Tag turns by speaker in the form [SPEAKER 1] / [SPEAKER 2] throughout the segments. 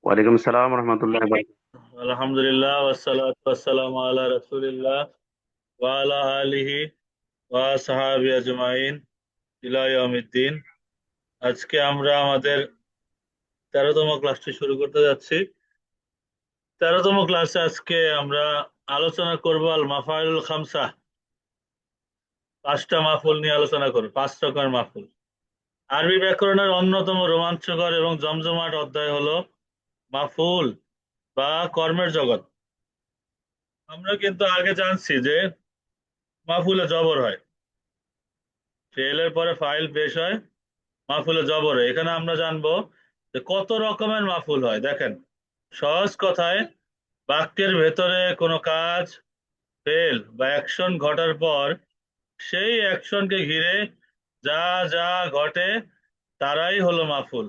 [SPEAKER 1] ওয়ালাইকুম আসসালাম রহমতুল্লাহ।
[SPEAKER 2] আলহামদুলিল্লাহ ওয়াসসালাতু ওয়াসসালামু আলা রাসূলিল্লাহ ওয়া আলা আলিহি ওয়া সাহাবি আজমাইন ইলা ইয়াউমিদ্দিন। আজকে আমরা আমাদের 13তম ক্লাসটি শুরু করতে যাচ্ছি। 13তম ক্লাসে আজকে আমরা আলোচনা করব আল মাফাইলুল খামসা। পাঁচটা মাফুল নিয়ে আলোচনা করব, পাঁচ রকমের মাফুল। আরবি ব্যাকরণের অন্যতম রোমাঞ্চকর এবং জমজমাট অধ্যায় হলো মাফুল বা কর্মের জগৎ। আমরা কিন্তু আগে জানছি যে মাফুলে জবর হয়, ফেলের পরে ফাইল পেশ হয়, মাহফুলে জবর হয়। এখানে আমরা জানবো যে কত রকমের মাহফুল হয়। দেখেন, সহজ কথায় বাক্যের ভেতরে কোনো কাজ, ফেল বা অ্যাকশন ঘটার পর সেই অ্যাকশনকে ঘিরে যা যা ঘটে তারাই হলো মাহফুল।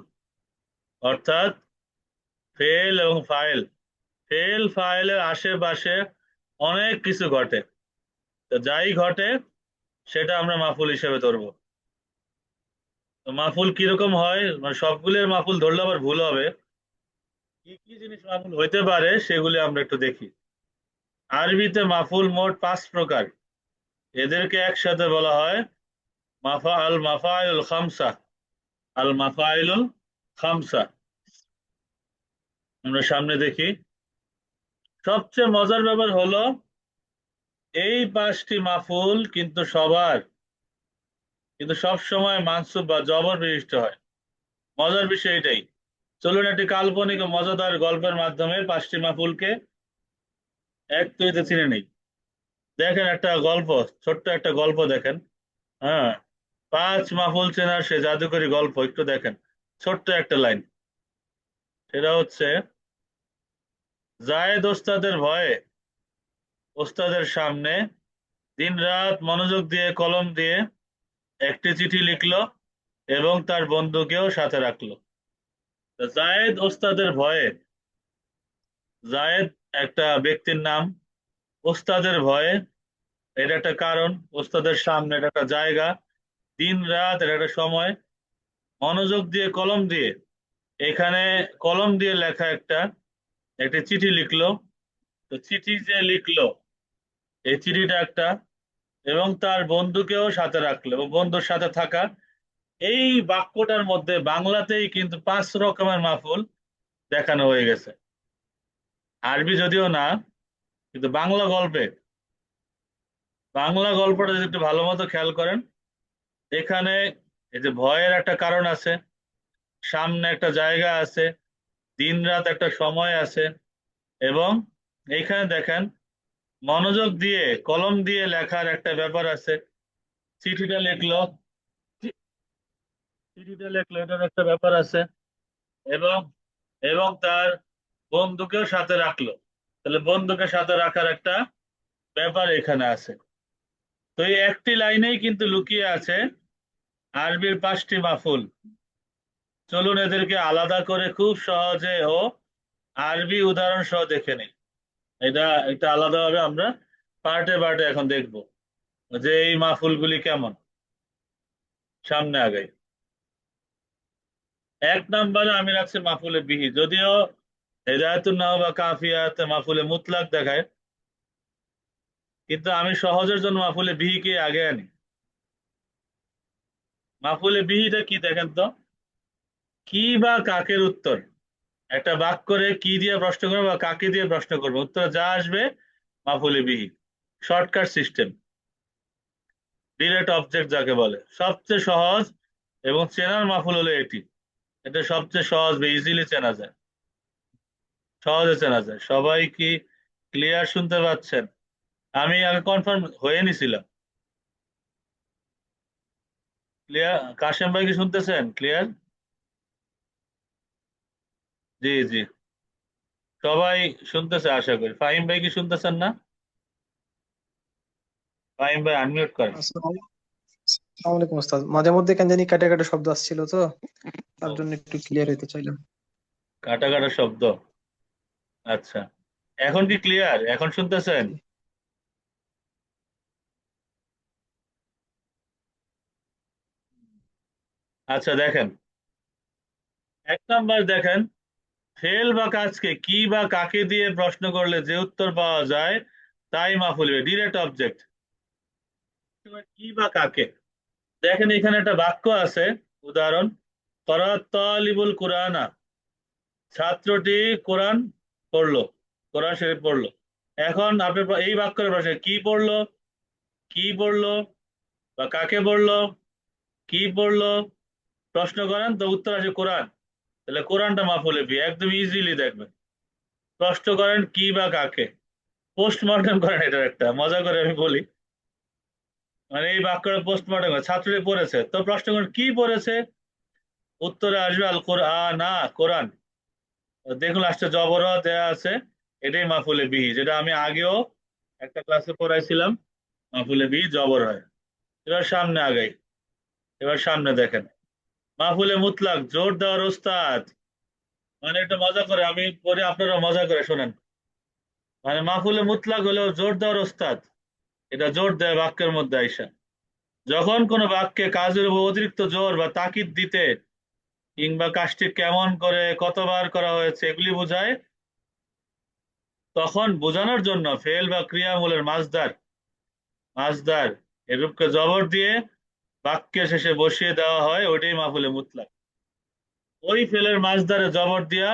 [SPEAKER 2] অর্থাৎ ফেল এবং ফাইল, ফেল ফাইলের আশেপাশে অনেক কিছু ঘটে, তো যাই ঘটে সেটা আমরা মাহফুল হিসেবে ধরবো। তো মাহফুল কিরকম হয়, মানে সবগুলোর মাহফুল ধরলে আবার ভুল হবে। কি কি জিনিস মাফুল হইতে পারে সেগুলি আমরা একটু দেখি। আরবিতে মাফুল মোট 5 প্রকার। এদেরকে একসাথে বলা হয় মাফাইলুল খামসা। আল মাফাইলুল খামসা। আমরা সামনে দেখি। সবচেয়ে মজার ব্যাপার হলো এই 5টি মাফুল কিন্তু সব সময় মানসুব বা জবর বিশিষ্ট হয়। মজার বিষয় এটাই। চলুন একটি কাল্পনিক ও মজাদার গল্পের মাধ্যমে 5টি মাফুলকে এক তৈরিতে চিনে নেই। দেখেন একটা গল্প, ছোট্ট একটা গল্প দেখেন। হ্যাঁ, 5 মাহফুল চেনার সে জাদুকরী গল্প একটু দেখেন। ছোট্ট একটা লাইন, সেটা হচ্ছে, জায়েদ ওস্তাদের ভয়ে ওস্তাদের সামনে দিনরাত মনোযোগ দিয়ে কলম দিয়ে একটি চিঠি লিখলো এবং তার বন্ধুকেও সাথে রাখলো। তো জায়েদ ওস্তাদের ভয়ে, জায়েদ একটা ব্যক্তির নাম, ওস্তাদের ভয়ে এটা একটা কারণ, ওস্তাদের সামনে এটা একটা জায়গা, দিন রাত এটা একটা সময়, মনোযোগ দিয়ে কলম দিয়ে, এখানে কলম দিয়ে লেখা একটি চিঠি লিখলো। তো চিঠি যে লিখলো, এই চিঠিটা একটা, এবং তার বন্ধুকেও সাথে রাখলো এবং বন্ধুর সাথে থাকা, এই বাক্যটার মধ্যে বাংলাতেই কিন্তু 5 রকমের মাফুল দেখানো হয়ে গেছে। আরবি যদিও না, কিন্তু বাংলা গল্পটা যদি একটু ভালো মতো খেয়াল করেন, এখানে এই যে ভয়ের একটা কারণ আছে, সামনে একটা জায়গা আছে, দিন রাত একটা সময় আছে, এবং এইখানে দেখেন মনোযোগ দিয়ে কলম দিয়ে লেখার একটা ব্যাপার আছে। চিঠিটা লিখলো, চি- চিঠিটা লিখলো, এটার একটা ব্যাপার আছে, এবং এবং তার বন্ধুকেও সাথে রাখলো, তাহলে বন্ধুকে সাথে রাখার একটা ব্যাপার এখানে আছে। তো এই একটি লাইনেই কিন্তু লুকিয়ে আছে আরবির 5টি মাফুল। চলুন এদেরকে আলাদা করে খুব সহজে ও আরবি উদাহরণ সহ দেখে নিই। এটা একটা আলাদাভাবে আমরা পার্টে পার্টে এখন দেখবো যে এই মাহফুলগুলি কেমন। সামনে আগাই। 1 নম্বরে আমি রাখছি মাহফুলে বিহি, যদিও হেদায়তুন নাহ বা কাফিয়াতে মাহফুলে মুতলাক দেখায়, কিন্তু আমি সহজের জন্য মাহফুলে বিহিকে আগে আনি। মাহফুলে বিহিটা কি দেখেন তো, কি বা কাকের উত্তর। একটা বাক্য করে কি দিয়ে প্রশ্ন করবো বা কাকে দিয়ে প্রশ্ন করবো, উত্তর যা আসবে মাহফুলে বিহি। শর্টকাট সিস্টেম, ডিরেক্ট অবজেক্ট যাকে বলে, সবচেয়ে সহজ এবং চেনার মাহফুল হলো এটি। এটা সবচেয়ে সহজ বা ইজিলি চেনা যায়, সহজে চেনা যায়। সবাই কি ক্লিয়ার শুনতে পাচ্ছেন? আমি আগে কনফার্ম হয়ে নিছিলাম। ক্লিয়ার? কাশেম ভাই কি শুনতেছেন? ক্লিয়ার? জি জি, সবাই শুনতেছে আশা করি। ফাহিম ভাই কি শুনতেছেন না? ফাহিম ভাই আনমিউট করেন।
[SPEAKER 3] আসসালামু আলাইকুম ওস্তাদ, মাঝে মধ্যে কেন জানি কাটা কাটা শব্দ আসছিল, তো তার জন্য একটু ক্লিয়ার হইতে চাইলাম।
[SPEAKER 2] কাটা কাটা শব্দ। আচ্ছা, এখন কি ক্লিয়ার? এখন শুনতেছেন? আচ্ছা দেখেন, 1 নাম্বার দেখেন, ফেল বা কাজকে কি বা কাকে দিয়ে প্রশ্ন করলে যে উত্তর পাওয়া যায় তাই মাফুল বিহি, ডিরেক্ট অবজেক্ট। কি বা কাকে, দেখেন এখানে একটা বাক্য আছে, উদাহরণ, করাত তালিবুল কুরআনা, ছাত্রটি কোরআন পড়লো, কোরআন শরীফ পড়লো। এখন আপনি এই বাক্যের প্রশ্ন, কি পড়লো, কি পড়লো বা কাকে পড়লো, কি পড়লো, প্রশ্ন করেন তো উত্তর আসে কোরআন, তাহলে কোরআনটা মাফুলে বি, একদম ইজিলি দেখবেন। প্রশ্ন করেন কি বা কাকে, পোস্টমর্টম করেন, এটার একটা মজা করে আমি বলি, মানে এই বাক্যটা পোস্টমর্টম করে, ছাত্রটি পড়েছে তো প্রশ্ন করেন কি পড়েছে, উত্তরে আসবে আল কোরআন, না কোরআন। দেখুন লাস্টে জবর দেয়া আছে, এটাই মাফুলে বিহি, যেটা আমি আগেও একটা ক্লাসে পড়াইছিলাম, মাফুলে বিহি জবর হয়। এবার সামনে আগাই, এবার সামনে দেখেন, মাহফুলে মুতলাক জোর দেওয়ার ওস্তাদ, মানে একটা মজা করে আমি পরে আপনারা মজা করে শোনেন, মানে মাহফুলে মুতলাক হলেও জোর দেওয়ার ওস্তাদ, এটা জোর দেয় বাক্যের মধ্যে আইসা, যখন কোনো বাক্যে কাজের উপর অতিরিক্ত জোর বা তাকিদ দিতে, কিংবা কাজটি কেমন করে কতবার করা হয়েছে এগুলি বোঝায়, তখন বোঝানোর জন্য ফেল বা ক্রিয়ামূলের মাসদার, মাসদার এর রূপকে জবর দিয়ে বাক্যের শেষে বসিয়ে দেওয়া হয়, ওইটাই মাহফুলে মুতলাক। ওই ফেলের মাঝধারে জবর দিয়া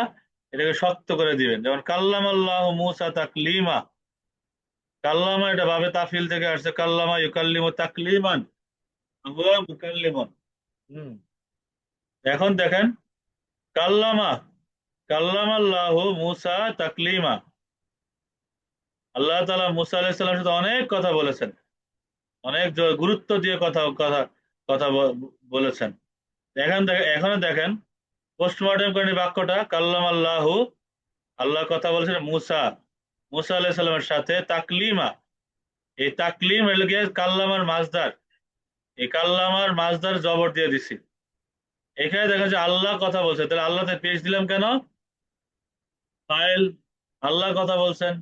[SPEAKER 2] এটাকে শক্ত করে দিবেন, যেমন কাল্লাম আল্লাহ মুসা তাকলিমা, কাল্লামা এটা ভাবে তাফিল থেকে আসছে, কাল্লামা ইউকাল্লিমু তাকলিমান, হুয়া মুকাল্লিমুন। হুম, এখন দেখেন, কাল্লামা, কাল্লাম আল্লাহ মুসা তাকলিমা, আল্লাহ তাআলা মুসা আলাইহিস সালামের সাথে অনেক কথা বলেছেন, অনেক গুরুত্ব দিয়ে কথা কথা কথা বলেছেন। এখন দেখেন, এখানে দেখেন পোস্টমর্টম করেন এই বাক্যটা, কাল্লাম আল্লাহু, আল্লাহ কথা বলেছেন মুসা, মুসা আলাইহিস সালামের সাথে তাকলিমা, এই তাকলিম এর গিয়ে কাল্লামার মাসদার, এই কাল্লামার মাসদার জবর দিয়ে দিছি। এখানে দেখা যায় আল্লাহ কথা বলছে, তাহলে আল্লাহতে পেশ দিলাম কেন, ফাইল, আল্লাহ কথা বলছেন,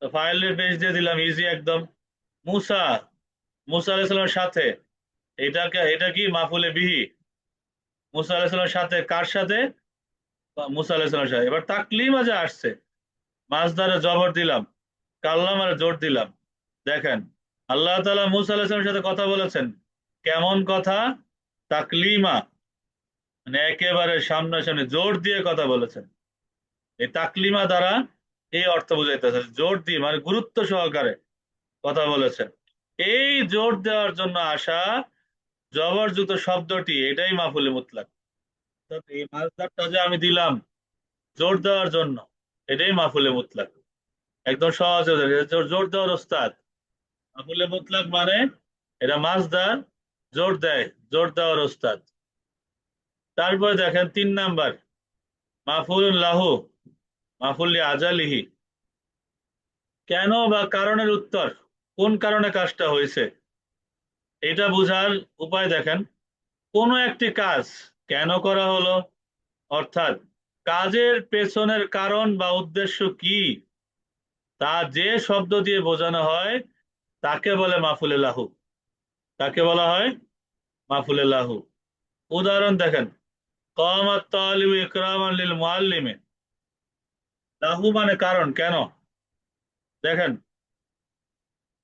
[SPEAKER 2] তো ফাইলের পেশ দিয়ে দিলাম, ইজি একদম। মুসা, মুসা আলাইহিস সালামের সাথে, এটা কি মাফুলে বিহি, মুসা আলাইহিস সালামের সাথে, কার সাথে, মুসা আলাইহিস সালামের সাথে। এবার তাকলিমা যা আসছে, মাসদারে জবর দিলাম, কাল্লামারে জোর দিলাম। দেখেন আল্লাহ তাআলা মুসা আলাইহিস সালামের সাথে কথা বলেছেন, কেমন কথা, তাকলিমা, মানে একেবারে সামনাসামনি জোর দিয়ে কথা বলেছেন। এই তাকলিমা দ্বারা এই অর্থ বুঝাইতেছে, জোর দিয়ে মানে গুরুত্ব সহকারে কথা বলেছেন। এই জোর দেওয়ার জন্য আসা জবরযুক্ত শব্দটি, এটাই মাফুলে মুতলাক। অর্থাৎ এই মাসদারটা যে আমি দিলাম জোর দেওয়ার জন্য, এটাই মাফুলে মুতলাক। একদম সহজ হয়ে যাবে, জোর জোর দেওয়ার ওস্তাদ, মাফুলে মুতলাক মানে এটা মাসদার, জোর দেয়, জোর দেওয়ার ওস্তাদ। তারপরে দেখেন 3 নাম্বার, মাফুল লাহু, মাফুল আজালিহি, কেন বা কারণের উত্তর, কোন কারণে কাজটা হয়েছে, এটা বোঝার উপায় দেখেন, কোনো একটি কাজ কেন করা হলো, অর্থাৎ কাজের পেছনের কারণ বা উদ্দেশ্য কি, তা যে শব্দ দিয়ে বোঝানো হয় তাকে বলে মাফুলে লাহু, তাকে বলা হয় মাফুলে লাহু। উদাহরণ দেখেন, কামাত তালিবু ইকরামান লিল মুআল্লিমি, লাহু মানে কারণ, কেন, দেখেন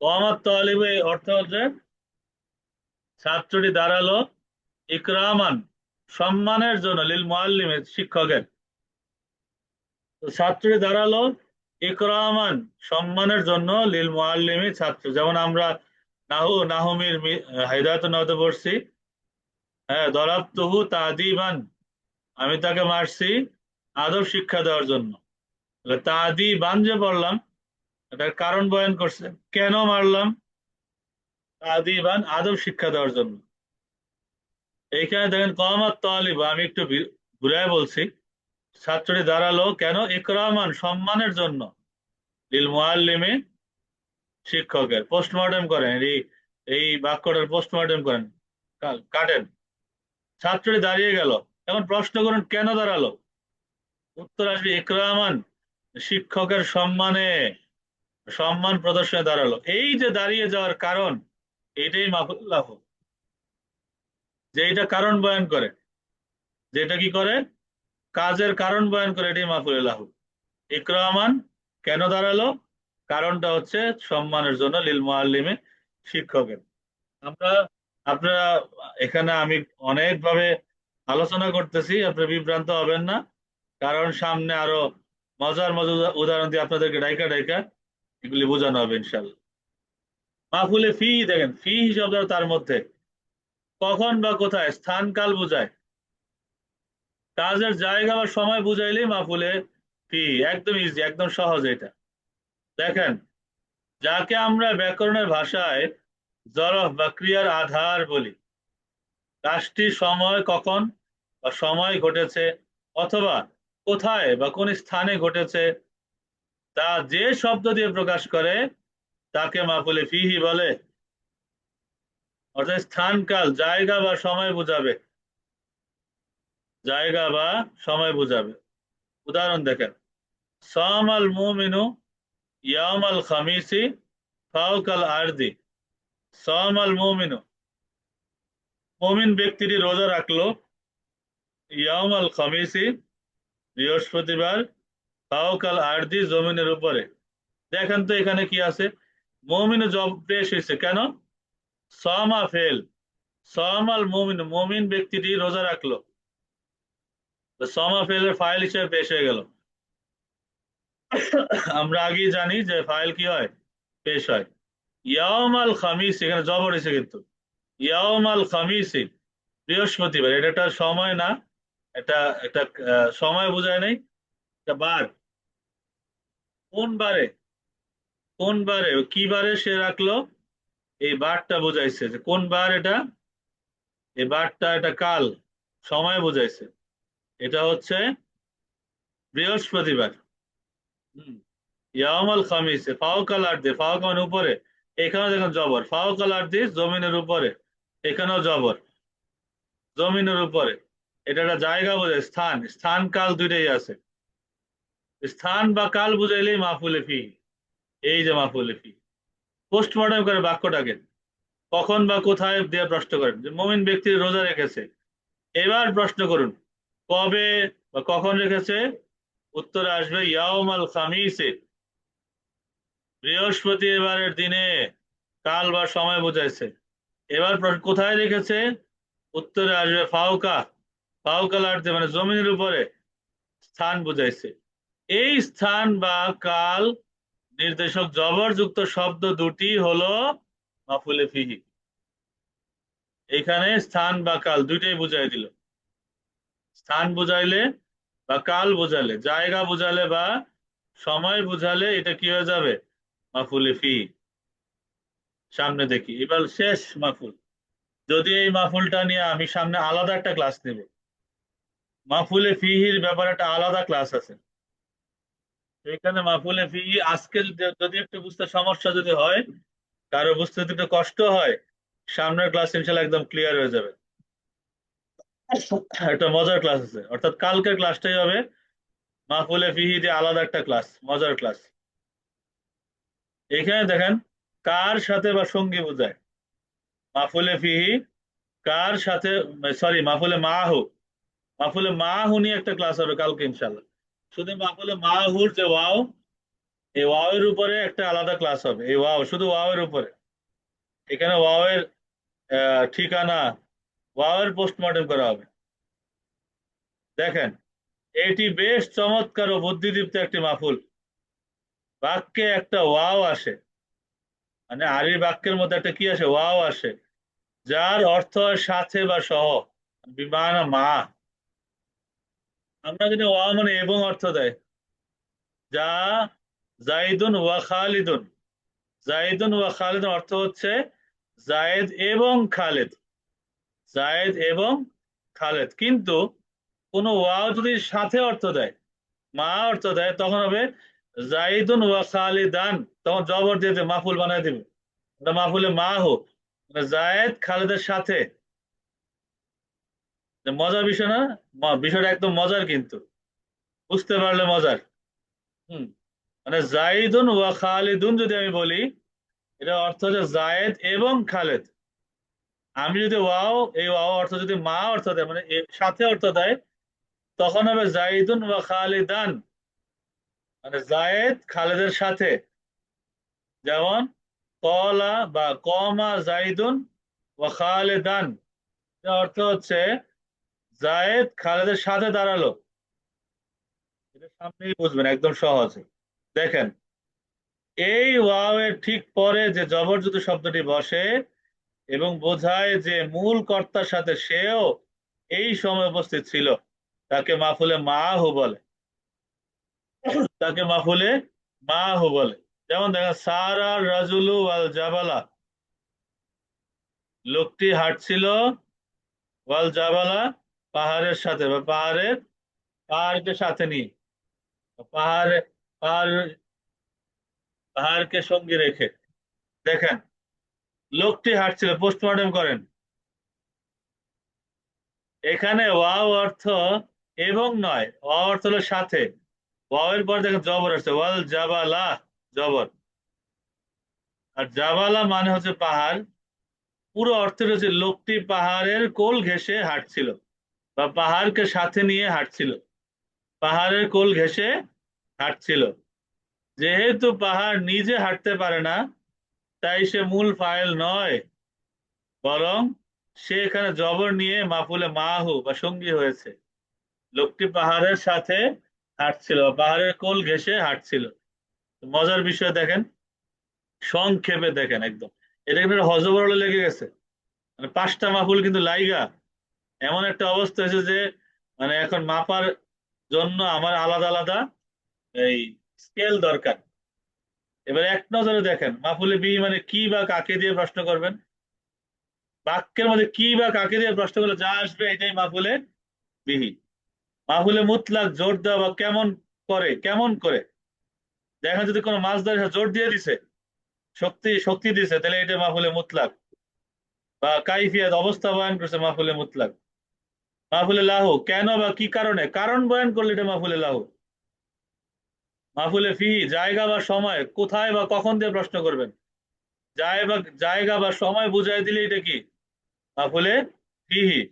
[SPEAKER 2] কামাত তালিবু এর অর্থ হচ্ছে ছাত্রটি দাঁড়ালো, ইকরামান সম্মানের জন্য, লিল মুআল্লিমি শিক্ষকের, তো ছাত্রটি দাঁড়ালো ইকরামান সম্মানের জন্য, লিল মুআল্লিমি ছাত্র, যেমন আমরা নাহুমির হিদায়াতুন নাহতে পড়ছি, হ্যাঁ, দরাবতুহু তাদিবান, আমি তাকে মারছি আদব শিক্ষা দেওয়ার জন্য। তাহলে তাদিবান যে বললাম, এটার কারণ বয়ান করছে, কেন মারলাম, তাদিবান আদব শিক্ষা দেওয়ার জন্য। এইখানে দেখেন কামাত তালিব, আমি একটু ঘুরায় বলছি, ছাত্রটি দাঁড়ালো কেন, ইকরামান সম্মানের জন্য, লিল মুআল্লিমি শিক্ষকের। পোস্টমর্টম করেন এই এই বাক্যটার পোস্টমর্টম করেন, কাটেন, ছাত্রটি দাঁড়িয়ে গেল, এখন প্রশ্ন করুন কেন দাঁড়ালো, উত্তর আসবে ইকরামান শিক্ষকের সম্মানে, সম্মান প্রদর্শনে দাঁড়ালো। এই যে দাঁড়িয়ে যাওয়ার কারণ, এটাই মাফুল্লাহ, যে এটা কারণ বয়ান করে, যেটা কি করে, কাজের কারণ বয়ান করে, এটি মাফুলে লাহু। ইকরামান কেন দাঁড়ালো? কারণটা হচ্ছে সম্মানের জন্য, লিল মুআল্লিমে শিক্ষকের। আমরা আপনারা এখানে আমি অনেকভাবে আলোচনা করতেছি, আপনারা বিভ্রান্ত হবেন না, কারণ সামনে আরো মজার মজার উদাহরণ দিয়ে আপনাদেরকে ডাইকা ডাইকা এগুলি বোঝানো হবে ইনশাল্লাহ। মাহফুলে ফি দেখেন, ফি শব্দ তার মধ্যে কখন বা কোথায় স্থান কাল বোঝায়, কাজের জায়গা বা সময় বুঝাইলেই মাহফুলে ফি। একদম ইজি, একদম সহজ এটা। দেখেন, যাকে আমরা ব্যাকরণের ভাষায় জরফ বা ক্রিয়ার আধার বলি, কাজটি সময় কখন বা সময় ঘটেছে অথবা কোথায় বা কোন স্থানে ঘটেছে তা যে শব্দ দিয়ে প্রকাশ করে তাকে মাফুলে ফিহি বলে। অর্থাৎ স্থান কাল, জায়গা বা সময় বুঝাবে, জায়গা বা সময় বুঝাবে। উদাহরণ দেখেন, সামাল মুমিনু ইয়ামাল খামিসি ফাওকাল আরদি। সামাল মুমিনু, মুমিন ব্যক্তিটি রোজা রাখলো, ইয়ামাল খামিসি বৃহস্পতিবার, ফাওকাল আরদি জমিনের উপরে। দেখেন তো এখানে কি আছে, মুমিনু জব পেশ হয়েছে কেন? সামা ফেল, সামাল মুমিন, মুমিন ব্যক্তিটি রোজা রাখলো, সামা ফেলের ফাইল হিসেবে পেশ হয়ে গেল। আমরা আগেই জানি যে ফাইল কি হয়, পেশ হয়। ইয়ামাল খামিস, এখানে জবর হয়েছে কিন্তু, ইয়ামাল খামিসি বৃহস্পতিবার, এটা একটা সময় না, এটা একটা সময় বোঝায় নাই, এটা বার। কোন বারে, কোন বারে কি বারে সে রাখলো, এই বারটা বোঝাইছে যে কোন বার এটা, এই বারটা এটা কাল, সময় বোঝাইছে। এটা হচ্ছে বৃহস্পতিবার। হুম, ইয়ামাল খামিসে ফাওকাল আরদি, ফাওকা মানে উপরে, এখানেও দেখেন জবর, ফাওকাল আরদি জমিনের উপরে, এখানেও জবর, জমিনের উপরে। এটা একটা জায়গা বোঝায়, স্থান, স্থান কাল দুইটাই আছে। স্থান বা কাল বুঝাইলেই মাফুলে ফি। এই যে মাফুলে ফি, পোস্টমর্টম করে বাক্যটাকে, কখন বা কোথায় দিয়ে প্রশ্ন করেন, যে মুমিন ব্যক্তি রোজা রেখেছে, এবার প্রশ্ন করুন কবে বা কখন রেখেছে, উত্তরে আসবে ইয়াউমাল খামিসে, বৃহস্পতিবারের দিনে, কাল বা সময় বোঝাইছে। এবার কোথায় রেখেছে, উত্তরে আসবে ফাউকা, ফাউকাল আরদে মানে জমিনের উপরে, স্থান বুঝাইছে। এই স্থান বা কাল নির্দেশক জবরযুক্ত শব্দ দুটি হলো মাফুলে ফিহি। এখানে স্থান বা কাল দুইটাই বুঝাই দিল। স্থান বুঝাইলে বা কাল বুঝালে, জায়গা বুঝালে বা সময় বুঝালে এটা কি হয়ে যাবে, মাফুলে ফি। সামনে দেখি এবার শেষ মাফুল, যদি এই মাফুলটা নিয়ে আমি সামনে আলাদা একটা ক্লাস নেব, মাফুলে ফিহির ব্যাপারে একটা আলাদা ক্লাস আছে। এখানে মাফুলে ফিহি আজকে যদি একটু বুঝতে সমস্যা যদি হয়, কারো বুঝতে যদি একটু কষ্ট হয়, সামনের ক্লাস ইনশাল্লাহ একদম ক্লিয়ার হয়ে যাবে। একটা মজার ক্লাস আছে, অর্থাৎ কালকের ক্লাসটাই হবে মাফুলে ফিহি দিয়ে আলাদা একটা ক্লাস, মজার ক্লাস। এখানে দেখেন, কার সাথে বা সঙ্গী বোঝায়, মাফুলে ফিহি কার সাথে, সরি মাফুলে মাহু, মাফুলে মাহু নিয়ে একটা ক্লাস হবে কালকে ইনশাল্লাহ। শুধু মাফুলে মাহুর যে ওয়াও, এই ওয়াও এর উপরে একটা আলাদা ক্লাস হবে, এই ওয়াও, শুধু ওয়াও এর উপরে। এখানে ওয়াও এর ঠিকানা, ওয়াও এর পোস্টমর্টম করা হবে। দেখেন, এটি বেশ চমৎকার ও বুদ্ধিদীপ্ত একটি মাফুল। বাক্যে একটা ওয়াও আসে, মানে আরবি বাক্যের মধ্যে একটা কি আসে, ওয়াও আসে, যার অর্থ হয় সাথে বা সহ, বিমানা মা। আমরা যদি ওয়াও মানে এবং অর্থ দেয়, যা জাইদুন ওয়া খালিদুন, জাইদুন ওয়া খালিদুন অর্থ হচ্ছে জায়েদ এবং খালেদ, জায়েদ এবং খালেদ। কিন্তু কোনো ওয়াও যদি সাথে অর্থ দেয়, মা অর্থ দেয়, তখন হবে জাইদুন ওয়া খালিদান, তখন জবর দিয়ে মাফুল বানায় দিবে, ওটা মাফুলে মা হোক, মানে জায়েদ খালেদের সাথে। মজার বিষয় না, বিষয়টা একদম মজার কিন্তু, বুঝতে পারলে মজার। হুম, মানে জাইদুন ওয়া খালিদুন যদি আমি বলি, এটা অর্থ হচ্ছে জায়েদ এবং খালেদ। আমি যদি ওয়াও, এই ওয়াও অর্থ যদি মা অর্থ দেয়, মানে সাথে অর্থ দেয়, তখন হবে জাইদুন ওয়া খালিদান, মানে জায়েদ খালেদের সাথে। যেমন কলা বা কমা জাইদুন ওয়া খালিদান, এর অর্থ হচ্ছে জায়েদ খালেদের সাথে দাঁড়ালো। এটা সামনেই বুঝবেন, একদম সহজে। দেখেন, এই ওয়াও এর ঠিক পরে যে জবরযুক্ত শব্দটি বসে এবং বোঝায় যে মূল কর্তার সাথে সেও এই সময় উপস্থিত ছিল, তাকে মাফুলে মাহু বলে। তাকে মাফুলে মাহু বলে। যেমন দেখেন, সারা রাজুলু ওয়াল জাবালা, লোকটি হাঁটছিল, ওয়াল জাবালা পাহাড়ের সাথে, বা পাহাড়কে সাথে নিয়ে, পাহাড়ে পাহাড় পাহাড়কে সঙ্গী রেখে। দেখেন, লোকটি হাঁটছিল, পোস্টমর্টম করেন। এখানে ওয়াও অর্থ এবং নয়, ওয়াও অর্থ হলো সাথে। ওয়াও এর পর দেখেন জবর আসছে, ওয়াল জাবালা, জবর। আর জাবালা মানে হচ্ছে পাহাড়। পুরো অর্থটা হচ্ছে লোকটি পাহাড়ের কোল ঘেঁষে হাঁটছিল, বা পাহাড়কে সাথে নিয়ে হাঁটছিল, পাহাড়ের কোল ঘেঁষে হাঁটছিল। যেহেতু পাহাড় নিজে হাঁটতে পারে না, তাই সে মূল ফাইল নয়, বরং সে এখানে জবর নিয়ে মাফুলে মাহু বা সঙ্গী হয়েছে। লোকটি পাহাড়ের সাথে হাঁটছিল, পাহাড়ের কোল ঘেঁষে হাঁটছিল। মজার বিষয় দেখেন, সংক্ষেপে দেখেন একদম, এটা কিন্তু হজবরলে লেগে গেছে। মানে পাঁচটা মাফুল কিন্তু লাইগা এমন একটা অবস্থা হয়েছে যে, মানে এখন মাপার জন্য আমার আলাদা আলাদা এই স্কেল দরকার। এবার এক নজরে দেখেন, মাফুলে বি মানে কি বা কাকে দিয়ে প্রশ্ন করবেন। বাক্যের মধ্যে কি বা কাকে দিয়ে প্রশ্ন করলে যা আসবে এটাই মাফুলে বিহি। মাফুলে মুতলাক জোর দেওয়া বা কেমন করে, দেখা যদি কোনো মাছদার জোর দিয়ে দিছে, শক্তি শক্তি দিছে, তাহলে এটা মাফুলে মুতলাক। বা কাইফিয়াত অবস্থা বয়ান করছে, মাফুলে মুতলাক। মাহফুলে লাহু কেন বা কি কারণে, কারণ বয়ান করলে এটা মাহফুলে লাহু। মাহফুলে ফি জায়গা বা সময়, কোথায় বা কখন দিয়ে প্রশ্ন করবেন, জায়গা বা সময় বুঝাই দিলে এটা কি মাহফুলে ফিহি।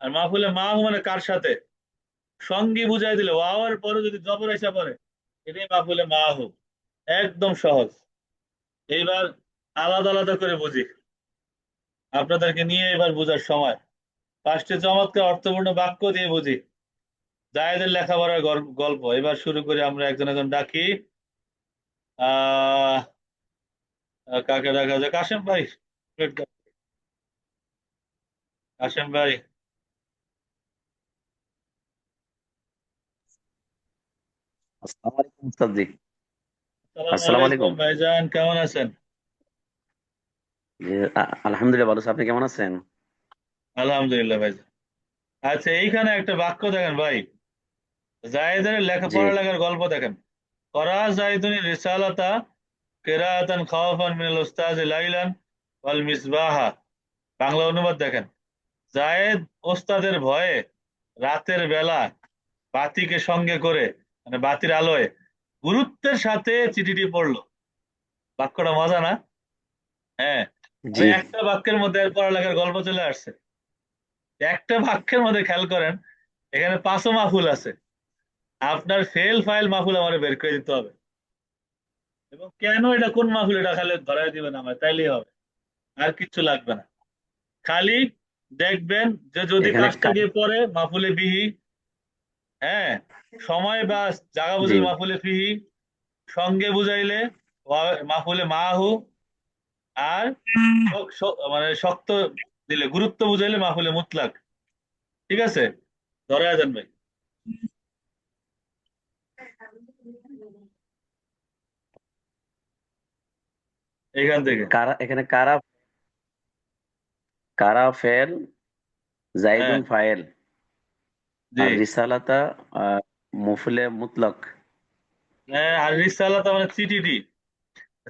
[SPEAKER 2] আর মাহফুলে মাহু মানে কার সাথে, সঙ্গী বুঝাই দিলে ওয়াওয়ার পরে যদি জবর এসে পড়ে, এটাই মাহফুলে মাহু। একদম সহজ। এইবার আলাদা আলাদা করে বুঝি, আপনাদেরকে নিয়ে এবার বুঝার সময়। পাঁচটি চমৎকার অর্থপূর্ণ বাক্য দিয়ে বুঝি জায়েদের লেখাপড়ার গল্প। এবার শুরু করি, আমরা একজন একজন ডাকি। আহ কাকে দেখা যায়, কাশেম ভাই। কাশেম ভাই,
[SPEAKER 1] আসসালামু আলাইকুম উস্তাদ জি।
[SPEAKER 2] আসসালামু
[SPEAKER 1] আসসালামু
[SPEAKER 2] আলাইকুম
[SPEAKER 1] আলাইকুম।
[SPEAKER 2] ভাইজান, কেমন আছেন?
[SPEAKER 1] আলহামদুলিল্লাহ ভালো আছি, আপনি কেমন আছেন?
[SPEAKER 2] আলহামদুলিল্লাহ ভাইজান। আচ্ছা, এইখানে একটা বাক্য দেখেন ভাই, জায়েদের
[SPEAKER 1] জি
[SPEAKER 2] লেখার গল্প দেখেন। করা জাইদুনি রিসালাতা কিরাআতান খাওফান মিনাল উস্তাজ লাইলান ওয়াল মিসবাহা। বাংলা অনুবাদ দেখেন, জায়েদ ওস্তাদের ভয়ে রাতের বেলা বাতিকে সঙ্গে করে, মানে বাতির আলোয় গুরুত্বের সাথে চিঠিটি পড়লো। বাক্যটা মজা না? হ্যাঁ।
[SPEAKER 1] জি।
[SPEAKER 2] আমি একটা বাক্যের মধ্যে এর পড়ালেখার গল্প চলে আসছে। একটা বাক্যের মধ্যে খেয়াল করেন, এখানে পাঁচও মাহফুল আছে। আপনার ফেল ফাইল মাহফুল আমার বের করে দিতে হবে, এবং কেন এটা কোন মাহফুল এটা খালি ধরাই দিবেন আমার, তাইলেই হবে। আর কিচ্ছু লাগবে না। খালি দেখবেন যে যদি
[SPEAKER 1] এখানে
[SPEAKER 2] কাজটা দিয়ে পড়ে মাহফুলে বিহি, হ্যাঁ, সময় বা জায়গা
[SPEAKER 1] জি
[SPEAKER 2] বুঝলে মাহফুলে ফিহি, সঙ্গে বুঝাইলে মাহফুলে মাহু, আর মানে শক্ত দিলে, গুরুত্ব বুঝাইলে মাহফুলে মুতলাক। ঠিক আছে, ধরে দেন ভাই এখান থেকে।
[SPEAKER 1] এখানে কারা কারা ফেল,
[SPEAKER 2] হ্যাঁ,
[SPEAKER 1] জাইদুন ফাইল,
[SPEAKER 2] জি।
[SPEAKER 1] আর রিসালাতা মফুলে মুতলক।
[SPEAKER 2] হ্যাঁ, আর রিসালাত মানে চিঠিটি,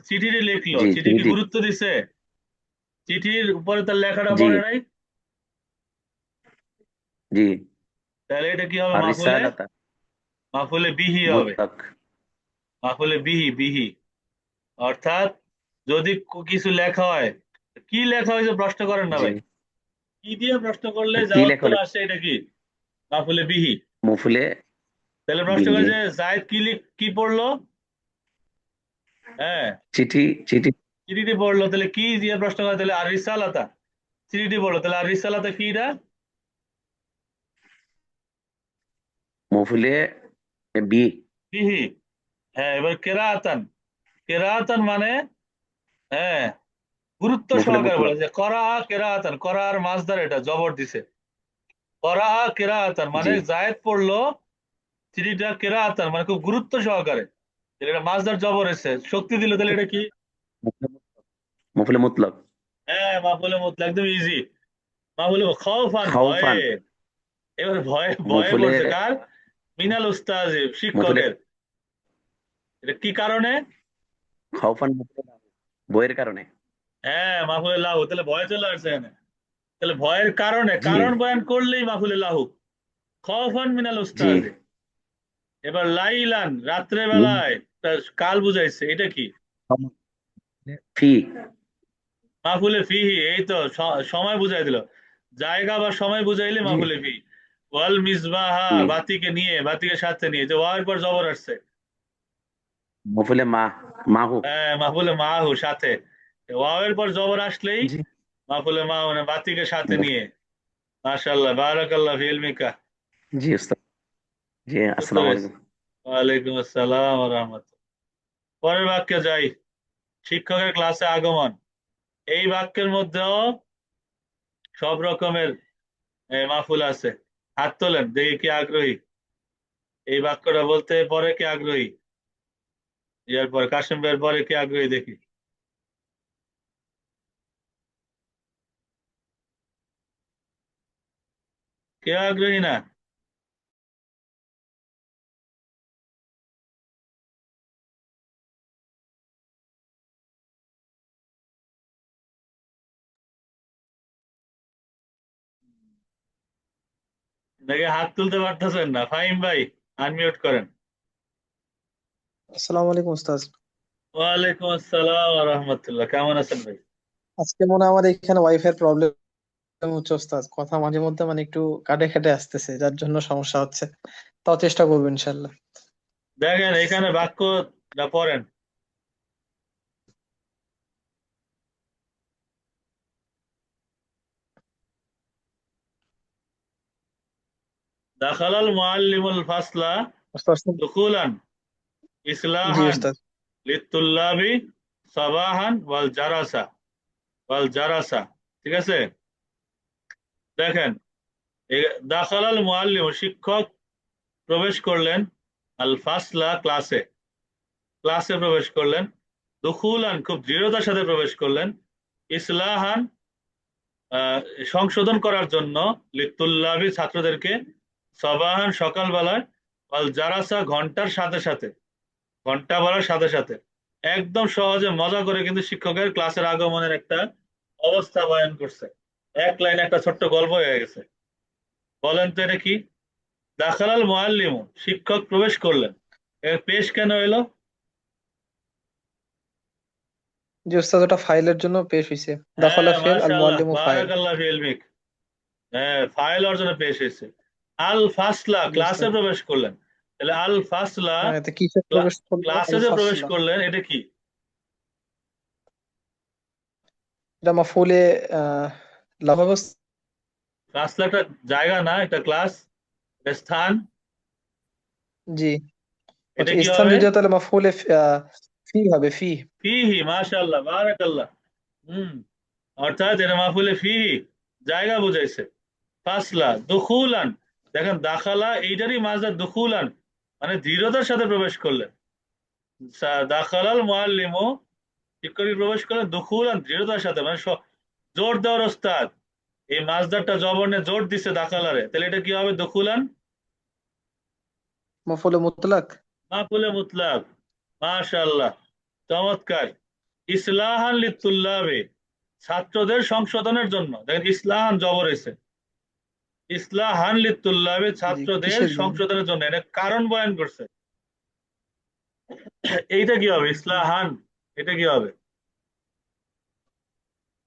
[SPEAKER 2] চিঠিটি লিখলো,
[SPEAKER 1] জি
[SPEAKER 2] চিঠি কি
[SPEAKER 1] চিঠিটি।
[SPEAKER 2] গুরুত্ব দিছে? চিঠির উপরে তার লেখাটা
[SPEAKER 1] জি
[SPEAKER 2] পড়ে নাই,
[SPEAKER 1] জি।
[SPEAKER 2] তাহলে এটা কি হবে
[SPEAKER 1] আর
[SPEAKER 2] মাহফুলে,
[SPEAKER 1] রিসালাতা
[SPEAKER 2] মাহফুলে বিহি হবে।
[SPEAKER 1] মুতলক।
[SPEAKER 2] মাহফুলে বিহি, বিহি অর্থাৎ যদি কিছু লেখা হয়, কি লেখা হয়েছে প্রশ্ন করেন না
[SPEAKER 1] জি।
[SPEAKER 2] ভাই, কি দিয়ে প্রশ্ন করলে যা
[SPEAKER 1] কি লেখা
[SPEAKER 2] উত্তর
[SPEAKER 1] হলো?
[SPEAKER 2] আসে এটা কি মাফুলে বিহি।
[SPEAKER 1] মফুলে
[SPEAKER 2] তাহলে প্রশ্ন করে
[SPEAKER 1] বিহি।
[SPEAKER 2] যে জায়েদ কি পড়লো? হ্যাঁ,
[SPEAKER 1] চিঠি চিঠি
[SPEAKER 2] চিঠিটি পড়লো, তাহলে কি দিয়ে প্রশ্ন করে? তাহলে আর রিসালাতা, চিঠিটি পড়লো, তাহলে আর রিসালাতা কিটা?
[SPEAKER 1] মফুলে বি।
[SPEAKER 2] বিহি। হ্যাঁ, এবার কেরাআতান, কেরাআতান মানে হ্যাঁ গুরুত্ব
[SPEAKER 1] মফুলে
[SPEAKER 2] সহকারে বলে
[SPEAKER 1] মুতলাক।
[SPEAKER 2] যে করা কেরাআতান, করার মাসদার, এটা জবর দিছে। করা কেরাআতান মানে
[SPEAKER 1] জি।
[SPEAKER 2] জায়েদ পড়লো চিঠিটা, কেরাআতান মানে খুব গুরুত্ব সহকারে। তাহলে এটা মাসদার জবর এসে শক্তি দিল, তাহলে এটা কি?
[SPEAKER 1] মফুলে মুতলাক।
[SPEAKER 2] হ্যাঁ, মাফুলে মুতলাক, একদম ইজি। মাফুলে খাওফান, ভয়ে।
[SPEAKER 1] খাউফান।
[SPEAKER 2] এবার ভয়ে ভয়ে
[SPEAKER 1] মফুলে
[SPEAKER 2] পড়ছে কার? মিনাল উস্তাজ,
[SPEAKER 1] মফুলে
[SPEAKER 2] শিক্ষকের। এটা কি কারণে?
[SPEAKER 1] খাউফান মফুলে বইয়ের কারণে।
[SPEAKER 2] হ্যাঁ, মাফুলে লাহু, তাহলে ভয় চলে আসছে এখানে। তাহলে ভয়ের কারণে,
[SPEAKER 1] জি।
[SPEAKER 2] কারণ বয়ান করলেই মাফুলে লাহু। খাওফান মিনাল
[SPEAKER 1] জি।
[SPEAKER 2] উস্তাজ। এবার লাইলান, রাত্রে বেলায়, কাল বুঝাইছে, এটা কি?
[SPEAKER 1] ফি।
[SPEAKER 2] মাফুলে ফিহি, এই তো সময় বুঝাই দিল। জায়গা বা সময় বুঝাইলে
[SPEAKER 3] জি
[SPEAKER 2] মাফুলে ফি। ওয়াল মিসবাহা,
[SPEAKER 1] জি।
[SPEAKER 2] বাতিকে নিয়ে, বাতিকে সাথে নিয়ে, যে ওয়ার পর জবর আসছে।
[SPEAKER 1] মফুলে মাহু।
[SPEAKER 2] হ্যাঁ, মাফুলে মাহু, সাথে। ওয়াওয়ের পর জবর আসলেই
[SPEAKER 1] জি।
[SPEAKER 2] মাফুলে মা মানে বাতিকে সাথে
[SPEAKER 1] মফ-
[SPEAKER 2] নিয়ে। মাশাআল্লাহ, বারাকাল্লাহ ফি ইলমিকা।
[SPEAKER 1] জি ওস্তাদ। জি,
[SPEAKER 2] বুঝতে
[SPEAKER 1] আসসালামু
[SPEAKER 2] পেরেছি।
[SPEAKER 1] আলাইকুম।
[SPEAKER 2] ওয়ালাইকুম আসসালাম ওয়া রাহমাতুল্লাহ। পরের বাক্যে যাই। শিক্ষকের ক্লাসে আগমন। এই বাক্যের মধ্যেও সব রকমের মাহফুল আছে। হাত তোলেন, দেখি কে আগ্রহী এই বাক্যটা বলতে। পরে কে আগ্রহী? ইয়ার পরে কাশেম ভাইয়ের পরে কে আগ্রহী দেখি? কে আগ্রহী না? দেখে হাত তুলতে পারতেছেন না। ফাহিম ভাই, আনমিউট করেন।
[SPEAKER 3] আসসালামু আলাইকুম উস্তাদ।
[SPEAKER 2] ওয়ালাইকুম আসসালাম ওয়া রাহমাতুল্লাহ। কেমন আছেন ভাই?
[SPEAKER 3] আজকে মনে হয় আমার এখানে ওয়াইফাই এর প্রবলেম হচ্ছে উস্তাদ, কথা মাঝে মধ্যে মানে একটু কাটে কাটে আসতেছে, যার জন্য সমস্যা হচ্ছে। তাও চেষ্টা করবো ইনশাল্লাহ।
[SPEAKER 2] দেখেন এখানে বাক্যটা পড়েন। দাখালাল মুআল্লিমুল ফাসলা
[SPEAKER 3] উস্তাদ
[SPEAKER 2] দুখুলান
[SPEAKER 3] জি
[SPEAKER 2] ইসলাহান
[SPEAKER 3] উস্তাদ।
[SPEAKER 2] লিতুল্লাবি সাবাহান ওয়াল জারাসা। ঠিক আছে? দেখেন, দাখালাল মুআল্লিম, শিক্ষক প্রবেশ করলেন, আল ফাসলা, ক্লাসে, ক্লাসে প্রবেশ করলেন, দুখুলান, খুব দৃঢ়তার সাথে প্রবেশ করলেন, ইসলাহান, আহ, সংশোধন করার জন্য, লিতুল্লাবি, ছাত্রদেরকে, সবাহান, সকালবেলায়, ওয়াল জারাসা, ঘন্টার সাথে সাথে, ঘন্টা বলার সাথে সাথে। একদম সহজে মজা করে কিন্তু শিক্ষকের ক্লাসের আগমনের একটা অবস্থা বয়ান করছে। এক লাইনে একটা ছোট্ট গল্প হয়ে গেছে। বলেন তো এটা কি? দাখালাল মুআল্লিমু, শিক্ষক প্রবেশ করলেন। এর পেশ কেন এলো?
[SPEAKER 3] জি উস্তাদ, ওটা ফাইলের জন্য পেশ হয়েছে। দাখলা
[SPEAKER 2] হ্যাঁ,
[SPEAKER 3] ফেল আল
[SPEAKER 2] মাশাআল্লাহ,
[SPEAKER 3] মুআল্লিমু ফাইল।
[SPEAKER 2] বারাকাল্লাহ ফি ইলমিক। হ্যাঁ, ফাইল অর্জনে পেশ হয়েছে। আল ফাসলা,
[SPEAKER 3] জি
[SPEAKER 2] ক্লাসে
[SPEAKER 3] উস্তাদ।
[SPEAKER 2] প্রবেশ করলেন। তাহলে আল ফাসলা,
[SPEAKER 3] হ্যাঁ, এতে কিসে প্রবেশ করলো?
[SPEAKER 2] ক্লাসে
[SPEAKER 3] আল
[SPEAKER 2] যে প্রবেশ
[SPEAKER 3] ফাসলা।
[SPEAKER 2] করলেন, এটা কি?
[SPEAKER 3] এটা মাফুলে আহ লাভ হবে উস্তাদ?
[SPEAKER 2] ফাসলা একটা জায়গা না, একটা ক্লাস, একটা স্থান।
[SPEAKER 3] জি।
[SPEAKER 2] এটা
[SPEAKER 3] আচ্ছা,
[SPEAKER 2] কি
[SPEAKER 3] স্থান
[SPEAKER 2] হবে?
[SPEAKER 3] যদি হয় তাহলে মাফুলে ফি হবে, ফি।
[SPEAKER 2] ফিহি, মাশাআল্লাহ, বারাকাল্লাহ। হুম, অর্থাৎ এটা মাফুলে ফিহি, জায়গা বুঝাইছে। ফাসলা দুখুলান, দেখেন দাখালা এইটারই মাঝে দুখুলান মানে দৃঢ়তার সাথে প্রবেশ করলেন। দাখালাল মুআল্লিমু, শিক্ষক প্রবেশ করলেন, দুখুলান, দৃঢ়তার সাথে, মানে জোর দেওয়ার ওস্তাদ। এই মাছদারটা জবরনে জোর দিছে দাখালারে, তাহলে এটা কি হবে? দুখুলান,
[SPEAKER 3] মাফুলে মুতলাক।
[SPEAKER 2] মাফুলে মুতলাক। মাশাআল্লাহ, চমৎকার। ইসলাহান লিতুল্লাবে, ছাত্রদের সংশোধনের জন্য। দেখেন ইসলাহান জবর হয়েছে। ইসলাহান লিতুল্লাবে,
[SPEAKER 3] জি,
[SPEAKER 2] ছাত্রদের
[SPEAKER 3] কিসের জন্য?
[SPEAKER 2] সংশোধনের জন্য, এটা কারণ বয়ান করছে। এইটা কি হবে?
[SPEAKER 3] জি।
[SPEAKER 2] ইসলাহান, এটা কি হবে?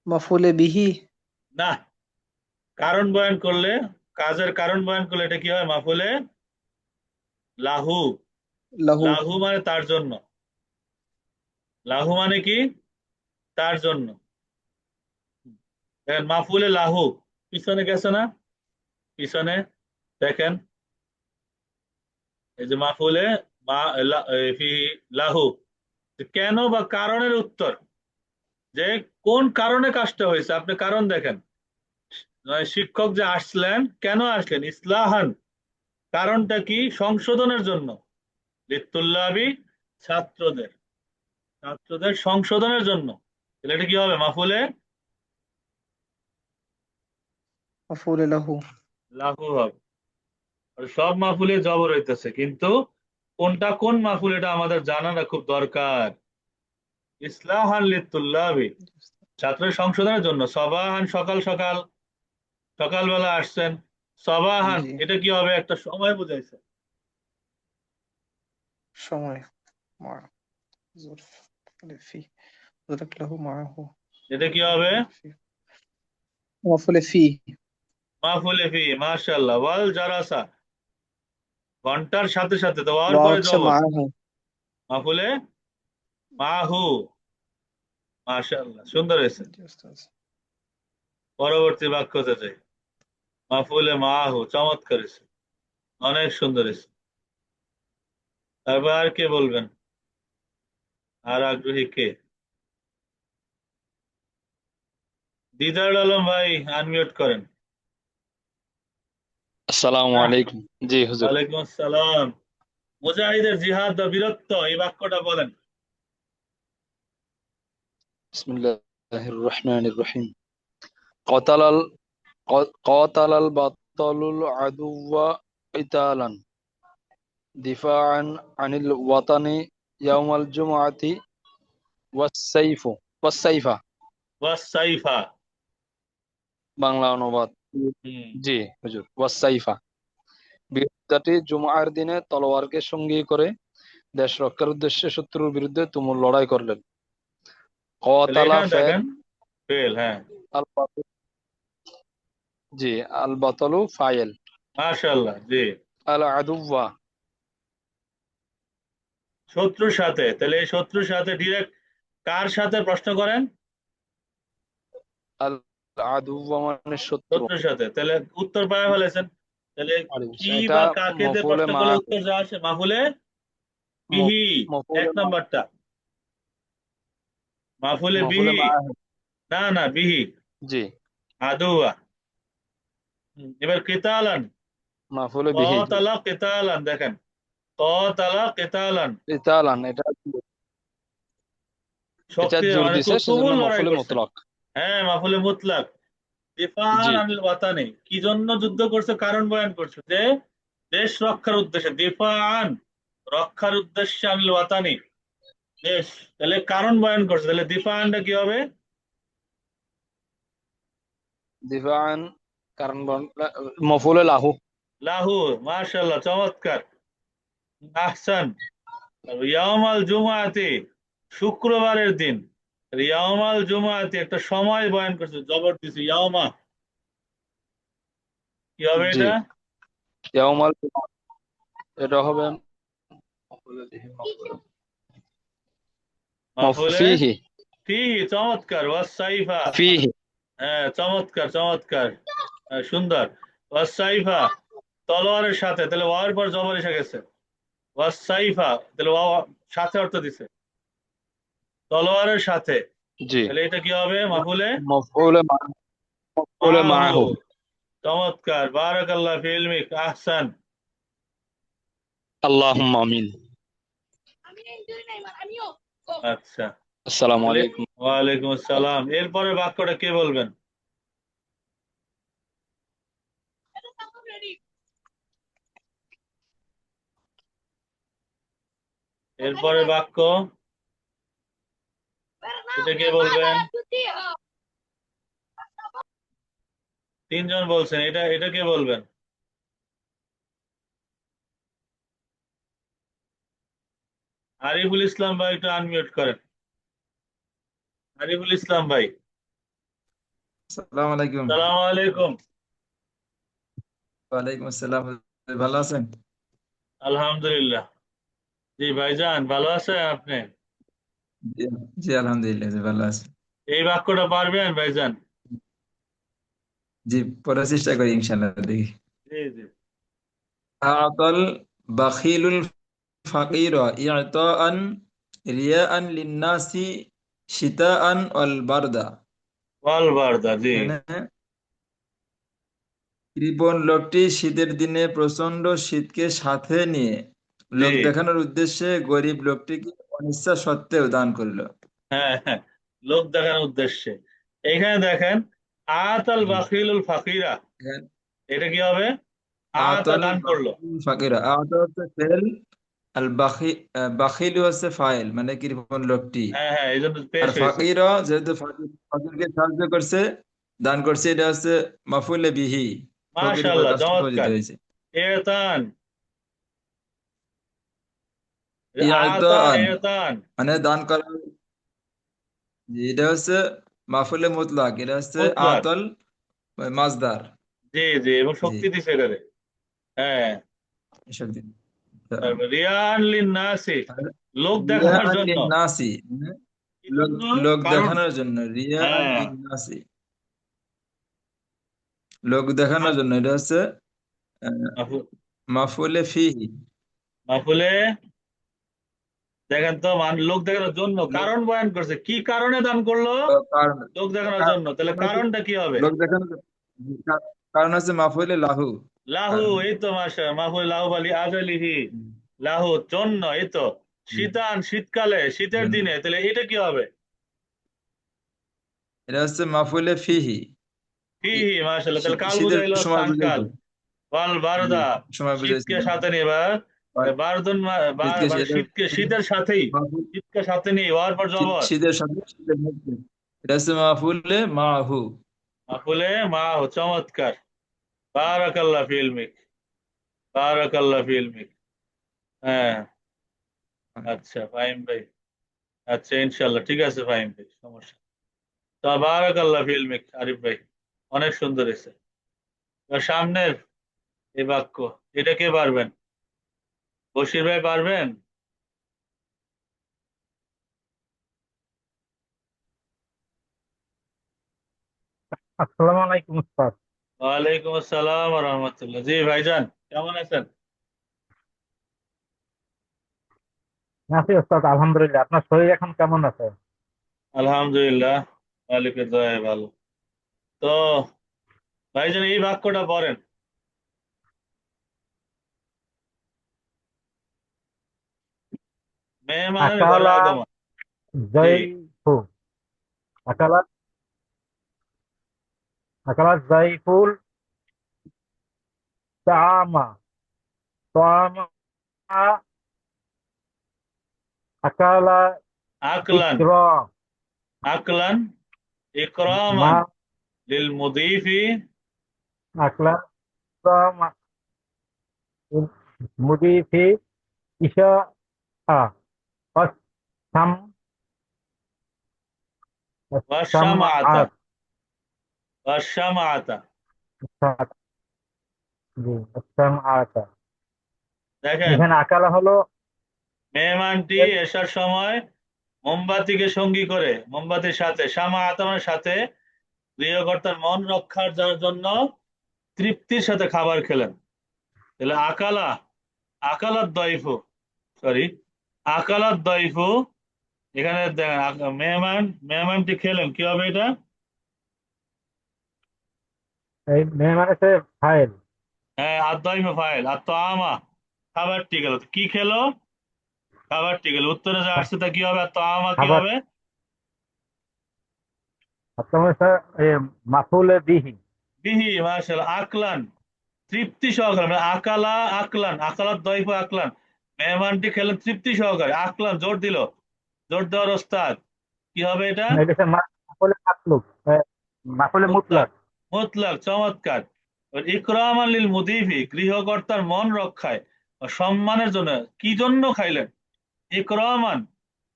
[SPEAKER 3] মাফুলে বিহি।
[SPEAKER 2] না, কারণ বয়ান করলে কাজের কারণ বয়ান করলে এটা কি হয়? মাফুলে লাহু।
[SPEAKER 3] লাহু।
[SPEAKER 2] লাহু মানে তার জন্য। লাহু মানে কি? তার জন্য। দেখেন মাফুলে লাহু পিছনে গেছে না? পিছনে দেখেন, এই যে মাফুলে ফি লাহু, কেন বা কারণের উত্তর, যে কোন কারণে কাজটা হয়েছে আপনি কারণ দেখেন। শিক্ষক যে আসলেন, কেন আসলেন? ইসলাহান, কারণটা কি? সংশোধনের জন্য। লিতুল্লাবি, ছাত্রদের, ছাত্রদের সংশোধনের জন্য। তাহলে এটা কি হবে? মাফুলে
[SPEAKER 3] মাফউলে লাহু।
[SPEAKER 2] লাহু হবে। আর সব মাফুলে জবর হইতেছে, কিন্তু কোনটা কোন মাফুল এটা আমাদের জানাটা খুব দরকার। ইসলাহান লিতুল্লাবি, ছাত্রের সংশোধনের জন্য। সবাহান, সকাল সকাল, সকালবেলা আসছেন। সবাহান
[SPEAKER 3] জি।
[SPEAKER 2] এটা কি হবে? একটা সময় বুঝাইছে।
[SPEAKER 3] সময়। মা জরফ ফি। ذلك له معه
[SPEAKER 2] এটা কি হবে?
[SPEAKER 3] في মাফউলে ফি।
[SPEAKER 2] মাফুলে ফি, মাশাআল্লাহ। ওয়াল জারাসা, ঘন্টার সাথে সাথে, তো ওয়ার
[SPEAKER 3] ওয়া
[SPEAKER 2] পরে
[SPEAKER 3] হচ্ছে
[SPEAKER 2] জবর।
[SPEAKER 3] মাহু।
[SPEAKER 2] মাফুলে মাহু, মাশাআল্লাহ, সুন্দর হয়েছে।
[SPEAKER 3] জি উস্তাদ।
[SPEAKER 2] পরবর্তী বাক্যতে যাই। মাফুলে মাহু, চমৎকার হয়েছে, অনেক সুন্দর হয়েছে। তারপর আর কে বলবেন? আর আগ্রহী কে? দিদার আলম ভাই, আনমিউট করেন।
[SPEAKER 4] আসসালামু
[SPEAKER 2] হ্যাঁ,
[SPEAKER 4] আলাইকুম। জি হুজুর।
[SPEAKER 2] ওয়ালাইকুম আসসালাম। মুজাহিদের জিহাদ বা বীরত্ব, এই বাক্যটা বলেন।
[SPEAKER 4] বিসমিল্লাহির রহমানির রহিম। কতালাল কতালাল বাতালুল আদুওয়া কিতালান দিফাআন আনিল ওয়াতানি ইয়াউমাল জুমআতি ওয়াস-সাইফা।
[SPEAKER 2] ওয়াস-সাইফা।
[SPEAKER 4] বাংলা অনুবাদ।
[SPEAKER 2] হুম।
[SPEAKER 4] জি হুজুর। ওয়াস-সাইফা, বিরোধিতাটি জুমআর দিনে তলোয়ারকে সঙ্গী করে দেশ রক্ষার উদ্দেশ্যে শত্রুর বিরুদ্ধে তুমুল লড়াই করলেন।
[SPEAKER 2] তাহলে
[SPEAKER 4] কতালা
[SPEAKER 2] এখানে
[SPEAKER 4] ফেল,
[SPEAKER 2] দেখেন ফেল, হ্যাঁ,
[SPEAKER 4] আল বাতিল, জি, আল বাতালু ফাইল,
[SPEAKER 2] মাশাআল্লাহ, জি।
[SPEAKER 4] আল আদুওয়া,
[SPEAKER 2] শত্রুর সাথে, তাহলে এই শত্রুর সাথে ডিরেক্ট কার সাথে প্রশ্ন করেন?
[SPEAKER 4] আল আদুওয়া মানে শত্রু।
[SPEAKER 2] শত্রুর সাথে, তাহলে উত্তর পায় ফেলেছেন। তাহলে কি
[SPEAKER 4] এটা
[SPEAKER 2] বা কাকে দিয়ে
[SPEAKER 4] মফউলে
[SPEAKER 2] প্রশ্ন
[SPEAKER 4] মা,
[SPEAKER 2] করলে উত্তর যা আসে? মাফুলে বিহি, এক
[SPEAKER 4] মফউলে মা,
[SPEAKER 2] নাম্বারটা। মাফুলে
[SPEAKER 4] মফউলে
[SPEAKER 2] বিহি,
[SPEAKER 4] মা।
[SPEAKER 2] না না, বিহি,
[SPEAKER 4] জি,
[SPEAKER 2] আদুয়া। এবার কিতালান,
[SPEAKER 4] মাফউলে বিহি।
[SPEAKER 2] কতালা কিতালান, দেখেন কতালা কিতালান,
[SPEAKER 4] ইতালান, এটা এটা
[SPEAKER 2] শক্তি
[SPEAKER 4] জোর
[SPEAKER 2] মানে
[SPEAKER 4] দিছে সেজন্য
[SPEAKER 2] তুমুল লড়াই
[SPEAKER 4] মফউলে
[SPEAKER 2] করছেন।
[SPEAKER 4] মুতলাক।
[SPEAKER 2] হ্যাঁ, মাফুলে মুতলাক। দিফাআন
[SPEAKER 4] জি,
[SPEAKER 2] আনিল ওয়াতানি, কি জন্য যুদ্ধ করছে? কারণ বয়ান করছে যে দেশ রক্ষার উদ্দেশ্যে। দিফাআন, রক্ষার উদ্দেশ্যে, আনিল ওয়াতানি, দেশ। তাহলে কারণ বয়ান করছে, তাহলে দিফাআনটা কি হবে?
[SPEAKER 4] দিফাআন, কারণ মফউলে লাহু।
[SPEAKER 2] লাহু, মাশাআল্লাহ, চমৎকার, আহসান। ইয়াউমাল জুমাআতি, শুক্রবারের দিন। ইয়াউমাল জুমাআতি একটা সময় বয়ান করছে, জবর দিছে ইয়াউমা, কি হবে
[SPEAKER 4] জি,
[SPEAKER 2] এটা?
[SPEAKER 4] ইয়াউমাল জুমআ, এটা হবে মফউলে বিহি,
[SPEAKER 2] মাফুলে
[SPEAKER 4] ফিহি,
[SPEAKER 2] ফিহি, চমৎকার। ওয়াস-সাইফা,
[SPEAKER 4] ফিহি।
[SPEAKER 2] হ্যাঁ, চমৎকার চমৎকার, হ্যাঁ, সুন্দর। ওয়াস-সাইফা, তলোয়ারের সাথে, তাহলে ওয়ার পর জবর এসে গেছে। ওয়াস-সাইফা, তাহলে ওয়া সাথে অর্থ দিছে, তলোয়ারের সাথে।
[SPEAKER 4] জি,
[SPEAKER 2] তাহলে এটা কি হবে? মাফুলে
[SPEAKER 4] মফউলে মা, মফউলে
[SPEAKER 2] মাহু,
[SPEAKER 4] মাহু।
[SPEAKER 2] চমৎকার, বারাকাল্লাহ ফি ইলমিক, আহসান।
[SPEAKER 4] আল্লাহুম্মা আমিন।
[SPEAKER 2] আচ্ছা,
[SPEAKER 4] আসসালামু
[SPEAKER 2] তাহলে
[SPEAKER 4] আলাইকুম।
[SPEAKER 2] ওয়ালাইকুম আসসালাম। এরপরে বাক্যটা কে বলবেন? এরপরে বাক্য এটা কে বলবেন? তিনজন বলছেন, এটা এটা কে বলবেন? আরিফুল ইসলাম ভাই, একটু আনমিউট করেন। আরিফুল ইসলাম ভাই,
[SPEAKER 5] আসসালামু আলাইকুম।
[SPEAKER 2] সালাম আলাইকুম।
[SPEAKER 5] ওয়ালাইকুম আসসালাম। ভালো আছেন?
[SPEAKER 2] আলহামদুলিল্লাহ। জি ভাইজান, ভালো আছেন আপনি?
[SPEAKER 5] জি, জি আলহামদুলিল্লাহ, জি ভালো আছি।
[SPEAKER 2] এই বাক্যটা পারবেন ভাইজান?
[SPEAKER 5] জি, পড়ার চেষ্টা করি ইনশাল্লাহ, দেখি।
[SPEAKER 2] জি জি।
[SPEAKER 5] আতাল বাখিলুল ফাকির ইআতাআন রিয়াআন লিন্নাসি শিতাআন ওয়াল বারদা।
[SPEAKER 2] ওয়াল বারদা, জি।
[SPEAKER 5] এখানে কৃপণ লোকটি শীতের দিনে প্রচন্ড শীতকে সাথে নিয়ে
[SPEAKER 2] জি।
[SPEAKER 5] লোক দেখানোর উদ্দেশ্যে গরিব লোকটিকে অনিচ্ছা সত্ত্বেও দান করিল।
[SPEAKER 2] হ্যাঁ হ্যাঁ, লোক দেখানোর উদ্দেশ্যে। এখানে দেখেন, আতাল
[SPEAKER 5] জি।
[SPEAKER 2] বাখিলুল ফাকিরা,
[SPEAKER 5] এখানে
[SPEAKER 2] এটা কি হবে? আতা
[SPEAKER 5] আতাল
[SPEAKER 2] দান করলো।
[SPEAKER 5] বাখিলুল ফাকিরা, আতা হচ্ছে ফেল, আল বাখিলু হচ্ছে ফাইল, মানে কৃপণ লোকটি।
[SPEAKER 2] হ্যাঁ হ্যাঁ, এই জন্য
[SPEAKER 5] আর
[SPEAKER 2] পেশ হয়েছে।
[SPEAKER 5] ফাকির যেহেতু ফাকিরকে সাহায্য করছে, দান করছে, এটা হচ্ছে মাফুলে বিহি, ফকির উপর
[SPEAKER 2] মাশাআল্লাহ,
[SPEAKER 5] কাজটা প্রযোজিত
[SPEAKER 2] চমৎকার।
[SPEAKER 5] হয়েছে।
[SPEAKER 2] এতান, আতা
[SPEAKER 5] ইয়াতাআন
[SPEAKER 2] এতান।
[SPEAKER 5] মানে দান করা, এটা হচ্ছে মাফুলে মুতলাক, এটা হচ্ছে
[SPEAKER 2] মুতলাক,
[SPEAKER 5] আতল মাজদার।
[SPEAKER 2] জি জি, এবং
[SPEAKER 5] জি,
[SPEAKER 2] শক্তি দিছে এটারে। হ্যাঁ।
[SPEAKER 5] এসব দিন।
[SPEAKER 2] তারপর রিয়ান নাসি,
[SPEAKER 5] আর
[SPEAKER 2] লোক দেখানোর
[SPEAKER 5] রিয়াআন
[SPEAKER 2] জন্য।
[SPEAKER 5] লিন্নাসি মানে
[SPEAKER 2] কি
[SPEAKER 5] লোক,
[SPEAKER 2] জন্য?
[SPEAKER 5] লোক
[SPEAKER 2] কারণ,
[SPEAKER 5] দেখানোর জন্য, রিয়াআন
[SPEAKER 2] হ্যাঁ,
[SPEAKER 5] লিন্নাসি লোক দেখানোর জন্য, এটা হচ্ছে মাফুলে ফিহি।
[SPEAKER 2] মাহফিলে, দেখেন তো, লোক দেখানোর জন্য
[SPEAKER 5] লোক
[SPEAKER 2] কারণ বয়ান করছে, কি কারণে দান করলো?
[SPEAKER 5] কারণ,
[SPEAKER 2] লোক দেখানোর জন্য। তাহলে কারণটা কি হবে?
[SPEAKER 5] লোক দেখানোর কারণ হচ্ছে মাফুলে লাহু।
[SPEAKER 2] লাহু,
[SPEAKER 5] কারণ
[SPEAKER 2] এই তো মাসা মাহফিল লাহু আলী আজালিহি, লাহু জন্য, এই তো। শীতান, শীতকালে, শীতের
[SPEAKER 5] জন্য।
[SPEAKER 2] দিনে, তাহলে এটা কি হবে?
[SPEAKER 5] এটা হচ্ছে মাফুলে ফিহি,
[SPEAKER 2] ফিহি, মাশাআল্লাহ, তাহলে কাল
[SPEAKER 5] শীতের
[SPEAKER 2] বুঝাইলো,
[SPEAKER 5] সময়
[SPEAKER 2] স্থানকাল।
[SPEAKER 5] বুঝাইছে।
[SPEAKER 2] ওয়াল
[SPEAKER 5] জি,
[SPEAKER 2] বারদা,
[SPEAKER 5] সময় বুঝাইছে
[SPEAKER 2] শীতকে
[SPEAKER 5] না।
[SPEAKER 2] সাথে নিয়ে, বা
[SPEAKER 5] আর
[SPEAKER 2] বারদুন
[SPEAKER 5] শীতকে
[SPEAKER 2] মানে
[SPEAKER 5] সেটা
[SPEAKER 2] শীতকে শীতের সাথেই, শীতকে সাথে নিয়ে, ওয়ার পর জবর,
[SPEAKER 5] শীতের সাথে শীতের মধ্যে, এটা হচ্ছে মাফুলে মাহু।
[SPEAKER 2] মাহফিলে মা, চমৎকার। বারাকাল্লাহ ফি ইলমিক, বারাকাল্লাহ ফি ইলমিক। হ্যাঁ। আচ্ছা ফাহিম ভাই, আচ্ছা ইনশাল্লাহ, ঠিক আছে ফাহিম ভাই, সমস্যা। তো বারাকাল্লাহ ফি ইলমিক আরিফ ভাই, অনেক সুন্দর হয়েছে। এবার সামনের এই বাক্য, এটা কে পারবেন? বশির ভাই পারবেন?
[SPEAKER 6] আসসালামু আলাইকুম উস্তাদ।
[SPEAKER 2] ওয়ালাইকুম আসসালাম ওয়া রাহমাতুল্লাহ। জি ভাইজান, কেমন আছেন?
[SPEAKER 6] আছি উস্তাদ, আলহামদুলিল্লাহ। আপনার শরীর এখন কেমন আছে?
[SPEAKER 2] আলহামদুলিল্লাহ, মালিকের দয়ায় ভালো। তো ভাইজান, এই বাক্যটা পড়েন। মেহমানের ঘরে
[SPEAKER 6] আকালা
[SPEAKER 2] আগমন। জি।
[SPEAKER 6] জাইফু, আকালা আকালা জাইফুল তাআমা, তাআমা আকালা
[SPEAKER 2] আকলান,
[SPEAKER 6] ইকরা
[SPEAKER 2] আকলান,
[SPEAKER 6] মা
[SPEAKER 2] ইকরামান লিল মুদিফি,
[SPEAKER 6] আকলা ইকরামা মুদিফি ইশা সাম
[SPEAKER 2] ওয়াশামাআতা,
[SPEAKER 6] সামাআত।
[SPEAKER 2] ওয়াশামাআতা।
[SPEAKER 6] জি, সামাআত।
[SPEAKER 2] দেখেন,
[SPEAKER 6] এখানে আকালা হলো
[SPEAKER 2] মেহমানটি এসার সময় মোমবাতিকে সঙ্গী করে, মোমবাতির সাথে, শামা আতমের সাথে, গৃহকর্তার মন রক্ষার জন্য তৃপ্তির সাথে খাবার খেলেন। তাহলে আকালা, আকালাত দয়ফু, সরি, আকালাত দয়ফু। এখানে দেখেন, মেহমানটি খেলেন, কি হবে এটা?
[SPEAKER 6] এই মেহমান আছে ফাইল।
[SPEAKER 2] হ্যাঁ, আর দয়ফু ফাইল, আর তো আমা, খাবারটি গেল। কি খেলো? খাবারটি গেল। উত্তরে যা আসছে তা কি হবে? আর তো আমা কি
[SPEAKER 6] খাবার
[SPEAKER 2] হবে?
[SPEAKER 6] আপনার মাফুলে বিহি।
[SPEAKER 2] বিহি, মাশাআল্লাহ, আকলান, তৃপ্তি সহকারে, মানে আকালা, আকলান, আকালাত দয়ফু আকলান, মেহমানটি খেলেন তৃপ্তি সহকারে। আকলান, জোর দিল, জোর দেওয়ার ওস্তাদ, কি হবে এটা?
[SPEAKER 6] এটা হচ্ছে মাফুলে মাতলুব, মাফুলে
[SPEAKER 2] মুতলাক,
[SPEAKER 6] মুতলাক।
[SPEAKER 2] মুতলাক, চমৎকার। ইকরামান লিল মুদিফি, গৃহকর্তার মন রক্ষায় বা সম্মানের জন্য। কি জন্য খাইলেন? ইকরামান,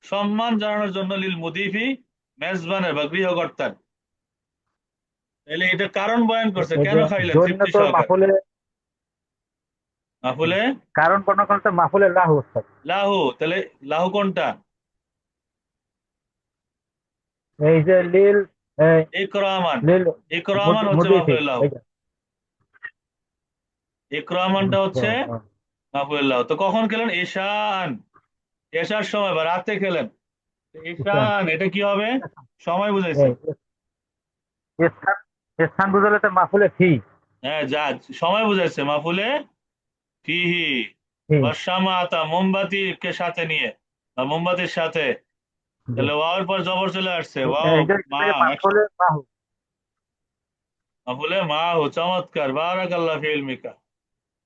[SPEAKER 2] সম্মান জানানোর জন্য, লিল মুদিফি, মেজবানের বা গৃহকর্তার। তাহলে এটা কারণ বয়ান করছে, কেন খাইলেন
[SPEAKER 6] জন্য
[SPEAKER 2] তৃপ্তি
[SPEAKER 6] তো
[SPEAKER 2] সহকারে।
[SPEAKER 6] মাফুলে
[SPEAKER 2] মাফুলে
[SPEAKER 6] কারণ বর্ণনা তো মাফুলে লাহু উস্তাদ।
[SPEAKER 2] লাহু, তাহলে লাহু কোনটা?
[SPEAKER 6] এই যে লিল
[SPEAKER 2] ইকরামান।
[SPEAKER 6] লিল
[SPEAKER 2] ইকরামান হচ্ছে
[SPEAKER 6] মুদিফি
[SPEAKER 2] মাফুলে লাহু।
[SPEAKER 6] এইটা।
[SPEAKER 2] ইকরামানটা
[SPEAKER 6] আচ্ছা,
[SPEAKER 2] হচ্ছে মাফুলে লাহু। তো কখন খেলেন? ঈশান, এশার সময় বা রাতে খেলেন। তো
[SPEAKER 6] আচ্ছা।
[SPEAKER 2] ঈশান এটা কি হবে? সময় বুঝাইছে।
[SPEAKER 6] এই স্থান স্থান বুঝালে তো মাফুলে ফি।
[SPEAKER 2] হ্যাঁ, যা সময় বুঝাইছে মাফুলে ফিহি।
[SPEAKER 6] ফি।
[SPEAKER 2] ওয়াসামাতা, মোমবাতিকে সাথে নিয়ে বা মোমবাতির সাথে।
[SPEAKER 6] জি।
[SPEAKER 2] তাহলে ওয়াওর পর জবর চলে আসছে, ওয়াও
[SPEAKER 6] এইটা
[SPEAKER 2] মা একসাথে।
[SPEAKER 6] মাফুলে লাহু।
[SPEAKER 2] মাফুলে মা হো, চমৎকার, বারাকাল্লাহ ফি ইলমিকা।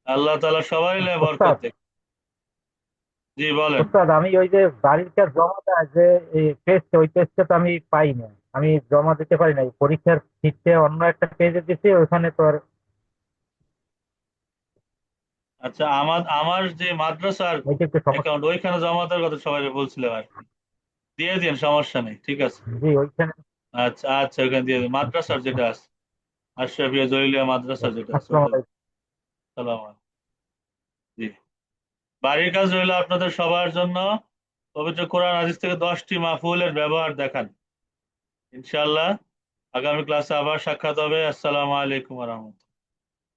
[SPEAKER 2] আল্লাহ তাআলা সবাই বরকত
[SPEAKER 6] উস্তাদ
[SPEAKER 2] দেখ। জি বলেন।
[SPEAKER 6] উস্তাদ আমি ওই যে বাড়ির কাজ জমা দেয় যে টেস্ট, ওই টেস্টটা তো আমি পাই না, আমি জমা দিতে পারি না। পরীক্ষার শীটে অন্য একটা পেজে দিছি, ওখানে তো আর
[SPEAKER 2] আচ্ছা, আমার আমার যে মাদ্রাসার
[SPEAKER 6] ওইটা একটু সমস্যা।
[SPEAKER 2] অ্যাকাউন্ট, ওইখানে জমা দেওয়ার কথা সবাই বলছিলাম আর কি। দিয়ে দিন, সমস্যা নেই, ঠিক আছে।
[SPEAKER 6] জি ওইখানে।
[SPEAKER 2] আচ্ছা আচ্ছা, ওইখানে দিয়ে দিন, মাদ্রাসার যেটা আছে, আশরাফিয়া জলিলিয়া মাদ্রাসার যেটা আছে
[SPEAKER 6] আসসালামু
[SPEAKER 2] ওটা।
[SPEAKER 6] আলাইকুম।
[SPEAKER 2] সালাম আলাইকুম। জি, বাড়ির কাজ রইলো আপনাদের সবার জন্য। পবিত্র কোরআন হাদিস থেকে 10টি মাফউলের ব্যবহার দেখান ইনশাআল্লাহ। আগামী ক্লাসে আবার সাক্ষাৎ হবে। আসসালামু আলাইকুম ওয়া রাহমাতুল্লাহ।